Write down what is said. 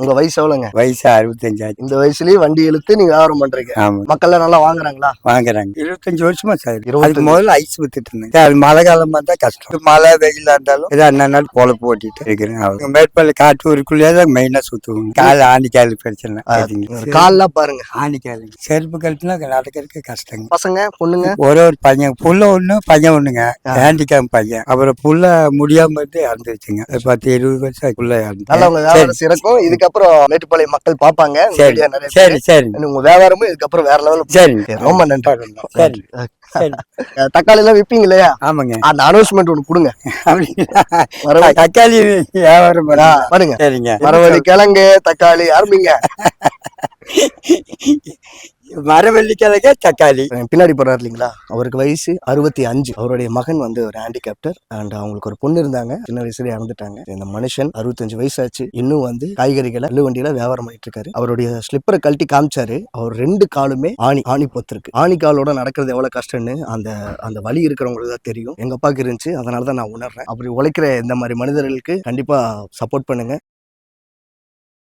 உங்க வயசு எவ்வளவுங்க? வயசு 65 ஆச்சு. இந்த வயசுலயே வண்டி இழுத்து நீங்க வியாபாரம் பண்றீங்க. ஆமா, மக்கள் நல்லா வாங்குறாங்களா? வாங்குறாங்க. 25 வருஷமா சார். 25 அதுக்கு முதல்ல ஐஸ் வித்துட்டு இருந்தேன். அது மழை காலமா தான் கஷ்டம். மழை வெயிலா இருந்தாலும் ஏதோ அண்ணன் பொழப்பு ஓட்டிட்டு இருக்கிறேன். அவங்க மேற்பால காட்டூருக்குள்ளேயே தான் மெயினா சுத்துவோம். கால் ஆணிக்கால் பிரச்சனை. கால்லாம் பாருங்க. ஆணிக்கால் செருப்பு கழட்டினா நடக்கிறதுக்கு கஷ்டங்க. பசங்க பொண்ணுங்க? ஒரு பையன் புள்ள ஒண்ணு பையன் ஒண்ணுங்க. ஹேண்டிகேம் பையன். அப்புறம் புள்ள முடியாம இருந்து இறந்துருச்சுங்க. 10-20 வருஷம் புள்ள நல்லா உங்க வியாபாரம் சிறக்கும். இதுக்கப்புறம் மேட்டுப்பாளையம் மக்கள் பாப்பாங்க. சரி சரி சரி. உங்க வியாபாரமும் இதுக்கப்புறம் வேற லெவல். சரி, ரொம்ப நன்றி. சரி சரி. தக்காளி எல்லாம் விப்பீங்க இல்லையா? ஆமாங்க. அந்த அனௌன்ஸ்மெண்ட் ஒண்ணு கொடுங்க. தக்காளி வியாபாரம் பாருங்க. சரிங்க. மரவள்ளி கிழங்கு தக்காளி ஆரம்பிங்க. மரவள்ளி கிழங்கு தக்காளி. பின்னாடி போறாரு இல்லைங்களா, அவருக்கு வயசு 65. அவருடைய மகன் வந்து ஒரு ஹேண்டிகேப்டர் அண்ட் அவங்களுக்கு ஒரு பொண்ணு இருந்தாங்க. சின்ன வயசுல இறந்துட்டாங்க. இந்த மனுஷன் 65 வயசாச்சு, இன்னும் வந்து காய்கறிகளை வண்டியில வியாபாரம் பண்ணிட்டு இருக்காரு. அவருடைய ஸ்லிப்பரை கழட்டி காமிச்சாரு. அவர் 2 காலுமே ஆணி பொத்திருக்கு. ஆணி காலோட நடக்கிறது எவ்வளவு கஷ்டம்னு அந்த அந்த வலி இருக்கிறவங்களுக்கு தான் தெரியும். எங்க அப்பாவுக்கு இருந்துச்சு, அதனாலதான் நான் உணர்றேன். அப்படி உழைக்கிற இந்த மாதிரி மனிதர்களுக்கு கண்டிப்பா சப்போர்ட் பண்ணுங்க.